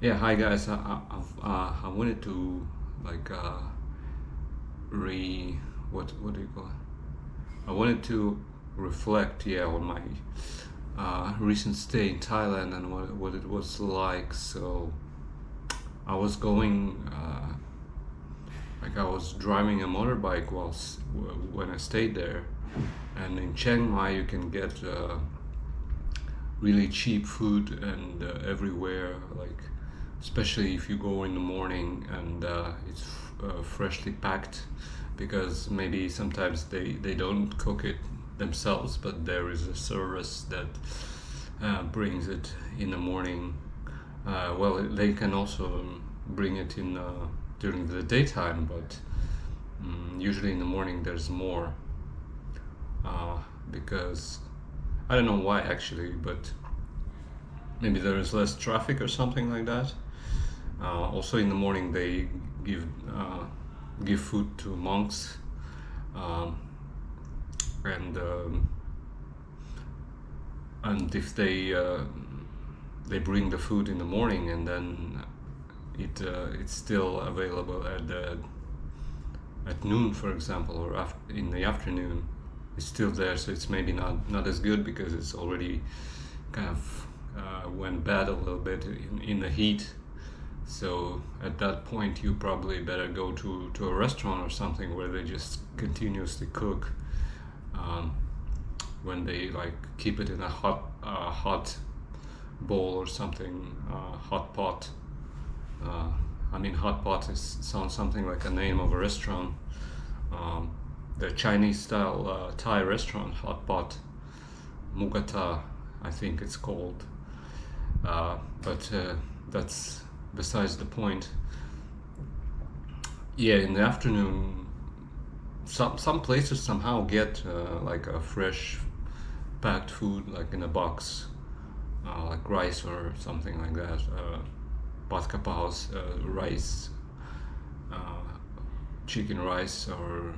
Yeah, hi guys. I wanted to like re what do you call it? I wanted to reflect, yeah, on my recent stay in Thailand and what it was like. So I was going I was driving a motorbike when I stayed there, and in Chiang Mai you can get really cheap food and everywhere, like especially if you go in the morning and it's freshly packed, because maybe sometimes they don't cook it themselves, but there is a service that brings it in the morning. Well, they can also bring it in during the daytime, but usually in the morning there's more, because I don't know why actually, but maybe there is less traffic or something like that. Also in the morning they give uh, give food to monks, um, and and if they bring the food in the morning, and then it's still available at noon, for example, or in the afternoon, it's still there. So it's maybe not as good because it's already kind of went bad a little bit in the heat. So at that point, you probably better go to a restaurant or something where they just continuously cook. Um, when they like keep it in a hot bowl or something, hot pot. Uh, I mean, hot pot sounds something like a name of a restaurant. Um, the Chinese style Thai restaurant, hot pot, Mugata, I think it's called. But that's besides the point. Yeah, in the afternoon, some places somehow get like a fresh packed food, like in a box, like rice or something like that. Bát kapaos, rice, uh, chicken rice or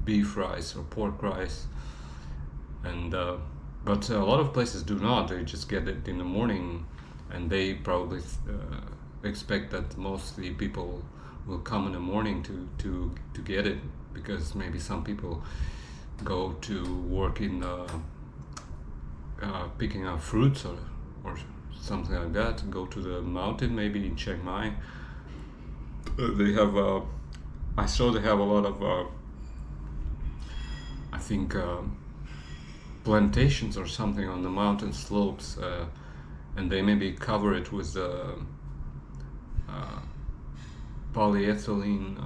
beef rice or pork rice, and but a lot of places do not. They just get it in the morning, and they probably expect that mostly people will come in the morning to get it, because maybe some people go to work in picking up fruits or something like that. Go to the mountain, maybe in Chiang Mai. They have I saw they have a lot of I think plantations or something on the mountain slopes, and they maybe cover it with polyethylene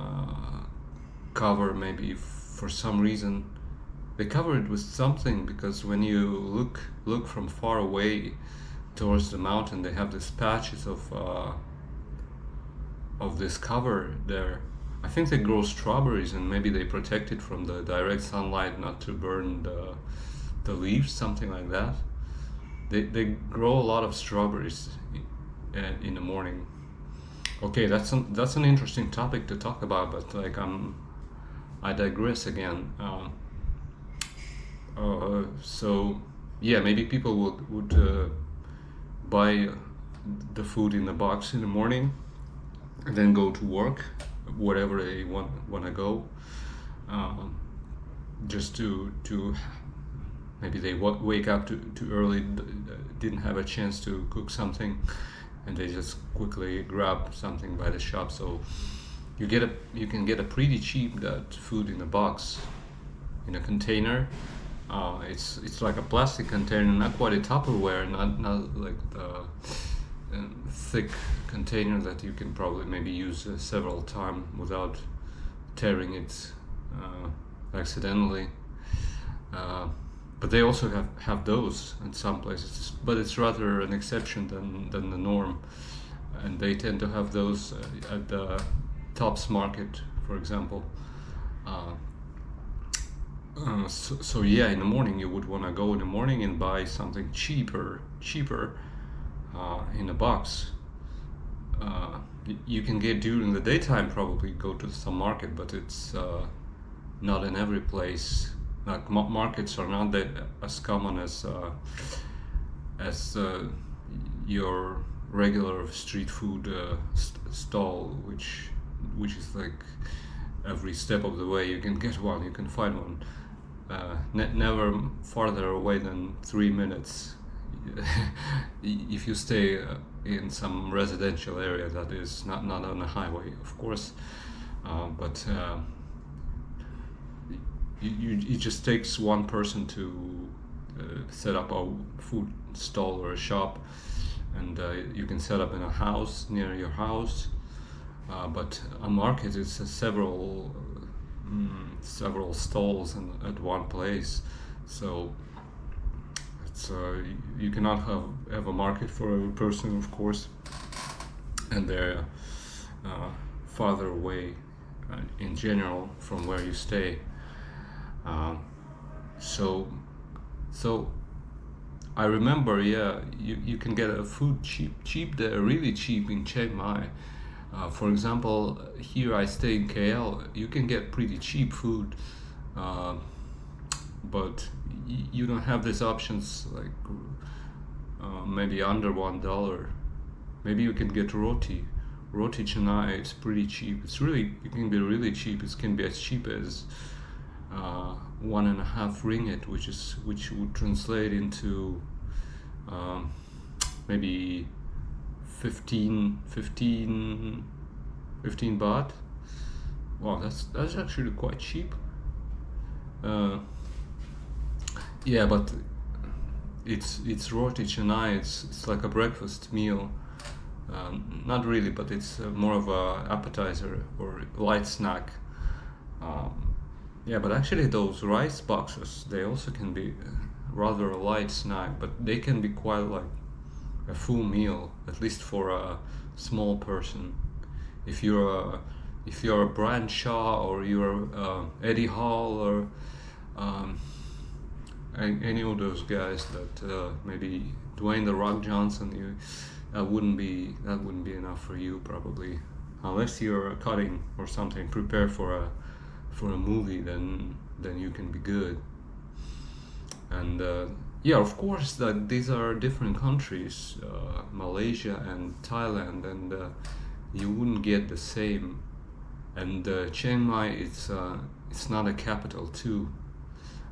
cover. Maybe for some reason they cover it with something, because when you look from far away towards the mountain, they have these patches of this cover there. I think they grow strawberries, and maybe they protect it from the direct sunlight, not to burn the leaves, something like that. They grow a lot of strawberries in the morning. Okay, that's an interesting topic to talk about, but like I digress again. So yeah, maybe people would buy the food in the box in the morning and then go to work, whatever they want to go, um, just to maybe they wake up too early, didn't have a chance to cook something, and they just quickly grab something by the shop. So you can get a pretty cheap that food in a box, in a container. It's like a plastic container, not quite a Tupperware, not like the thick container that you can probably maybe use several times without tearing it accidentally. Uh, but they also have those in some places, but it's rather an exception than the norm. And they tend to have those at the Tops Market, for example. Uh, so yeah, in the morning you would want to go in the morning and buy something cheaper in a box. You can get during the daytime, probably go to some market, but it's not in every place. Like markets are not that as common as your regular street food stall, which is like every step of the way you can get one, you can find one. Never farther away than 3 minutes. If you stay in some residential area that is not on a highway, of course, but it just takes one person to set up a food stall or a shop, and you can set up in a house near your house. But a market is several stalls at one place, so it's you cannot have a market for every person, of course, and they're farther away in general from where you stay. So so I remember, yeah, you can get a food cheap there, really cheap in Chiang Mai. For example, here I stay in KL, you can get pretty cheap food, but you don't have these options like maybe under $1. Maybe you can get roti canai. It's pretty cheap. It can be really cheap. It can be as cheap as 1.5 ringgit, which would translate into maybe 15 baht. Wow, that's actually quite cheap. Yeah, but it's roti canai. It's like a breakfast meal. Not really, but it's more of a appetizer or light snack. Yeah, but actually those rice boxes, they also can be rather a light snack, but they can be quite like a full meal, at least for a small person. If you're a Brian Shaw, or you're Eddie Hall, or any of those guys that maybe Dwayne the Rock Johnson, that wouldn't be enough for you probably, unless you're cutting or something, prepare for a movie, then you can be good. And yeah, of course, that these are different countries, Malaysia and Thailand, and you wouldn't get the same. And Chiang Mai, it's not a capital too,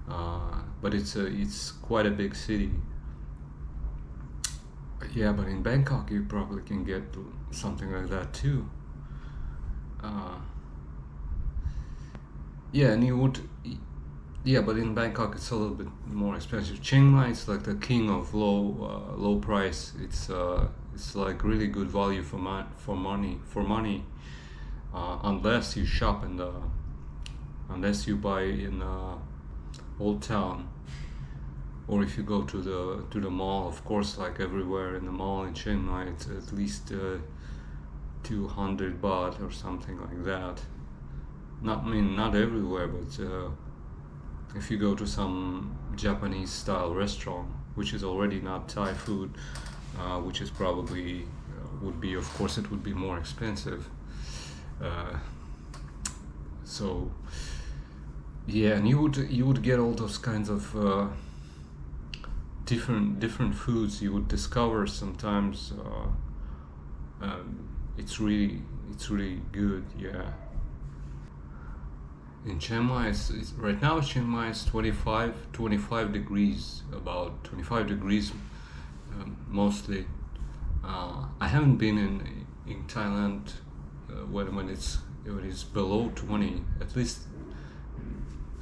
but it's quite a big city. Yeah, but in Bangkok you probably can get something like that too. Yeah, and you would. Yeah, but in Bangkok it's a little bit more expensive. Chiang Mai is like the king of low price. It's like really good value for money, unless you shop unless you buy in Old Town, or if you go to the mall. Of course, like everywhere in the mall in Chiang Mai, it's at least 200 baht or something like that. Not everywhere, but if you go to some Japanese style restaurant, which is already not Thai food, which is probably would be, of course, it would be more expensive. So yeah, and you would get all those kinds of different foods. You would discover sometimes. It's really good. Yeah. In Chiang Mai, right now Chiang Mai is 25 degrees, about 25 degrees mostly. I haven't been in Thailand when it's below 20, at least.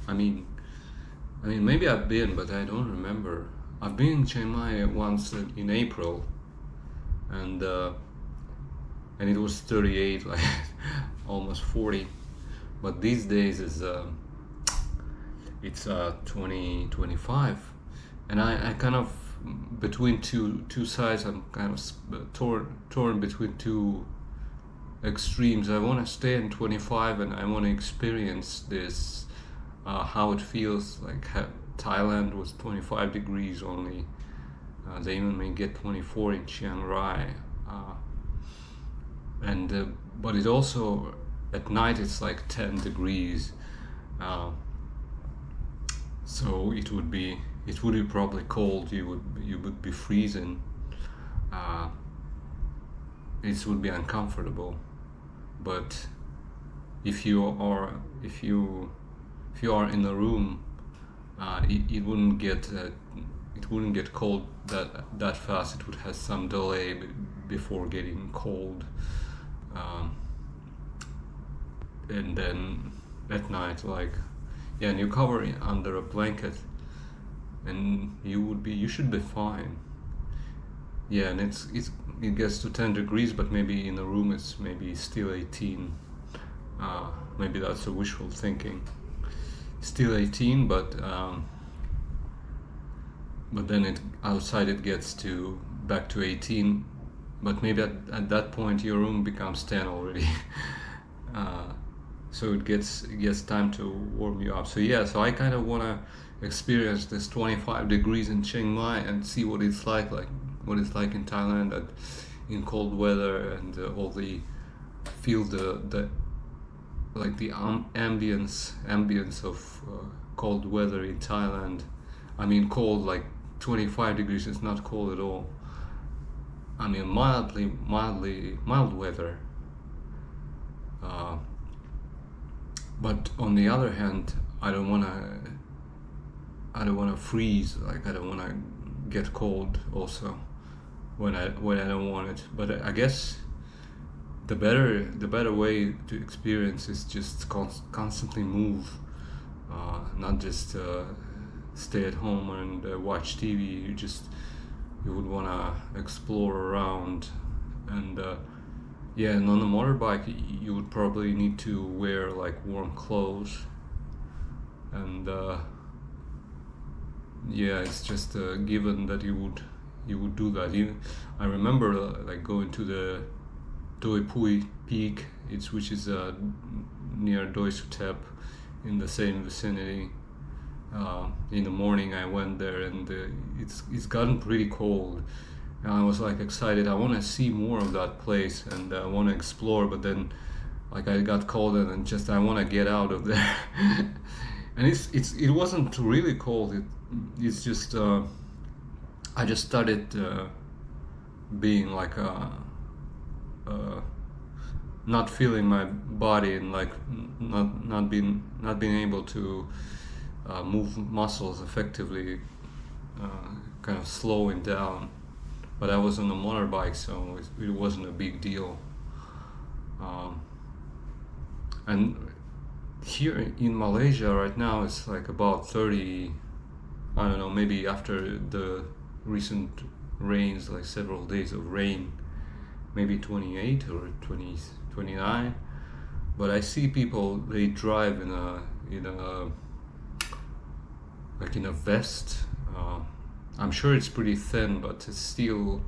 I mean maybe I've been, but I don't remember. I've been in Chiang Mai once in April, and it was 38, like almost 40. But these days it's 20-25, and I kind of between two sides. I'm kind of torn between two extremes. I want to stay in 25, and I want to experience this, how it feels like. Thailand was 25 degrees only. They even may get 24 in Chiang Rai, and but it also, at night it's like 10 degrees, so it would be probably cold. You would be freezing, it would be uncomfortable. But if you are in a room, it wouldn't get cold that fast. It would have some delay before getting cold, um, and then at night, like, yeah, and you cover it under a blanket, and you should be fine. Yeah, and it gets to 10 degrees, but maybe in a room it's maybe still 18. Maybe that's a wishful thinking. Still 18, but then outside it gets to back to 18. But maybe at that point your room becomes 10 already. So it gets time to warm you up. So yeah, so I kind of want to experience this 25 degrees in Chiang Mai and see what it's like what it's like in Thailand in cold weather, and feel the like the ambience of cold weather in Thailand. I mean, cold, like 25 degrees is not cold at all. I mean, mild weather. But on the other hand, I don't wanna freeze. Like, I don't wanna get cold also when I don't want it. But I guess the better way to experience is just constantly move, not just stay at home and watch TV. You would want to explore around, and yeah, and on a motorbike you would probably need to wear like warm clothes, and yeah, it's just given that you would do that. I remember like going to the Doi Pui Peak, which is near Doi Suthep, in the same vicinity. In the morning I went there, and it's gotten pretty cold, and I was like excited. I want to see more of that place, and I want to explore, but then like I got cold, and just I want to get out of there. And it wasn't really cold. It's just I just started being like not feeling my body, and like not being able to move muscles effectively, kind of slowing down. But I was on a motorbike, so it wasn't a big deal. And here in Malaysia right now it's like about 30. I don't know, maybe after the recent rains, like several days of rain, maybe 28 or 20, 29. But I see people, they drive in a like in a vest. I'm sure it's pretty thin, but it still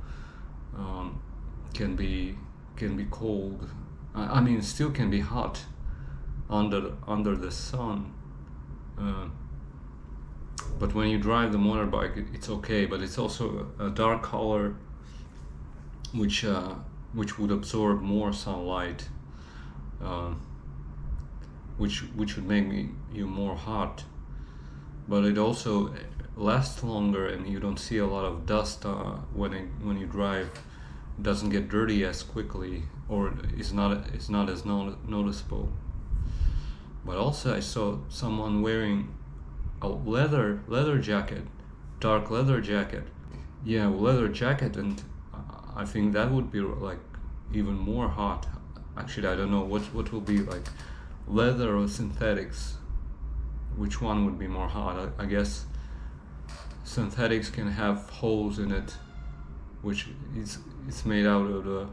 can be cold. I mean, it still can be hot under the sun. But when you drive the motorbike, it's okay. But it's also a dark color, which would absorb more sunlight, which would make you more hot. But it also lasts longer, and you don't see a lot of dust when you drive. It doesn't get dirty as quickly, or it's not as noticeable. But also I saw someone wearing a leather jacket, dark leather jacket. Yeah, leather jacket, and I think that would be like even more hot. Actually, I don't know what will be like, leather or synthetics. Which one would be more hot? I guess synthetics can have holes in it, which it's made out of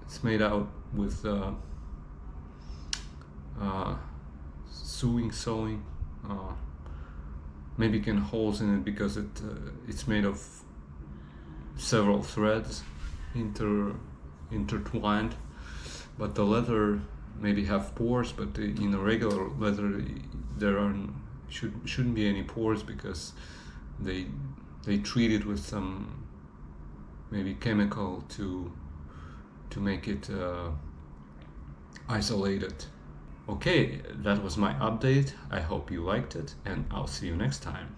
it's made out with sewing. Maybe can holes in it because it's made of several threads intertwined. But the leather maybe have pores, but in a regular leather there shouldn't be any pores, because they treat it with some maybe chemical to make it isolated. Okay, that was my update. I hope you liked it, and I'll see you next time.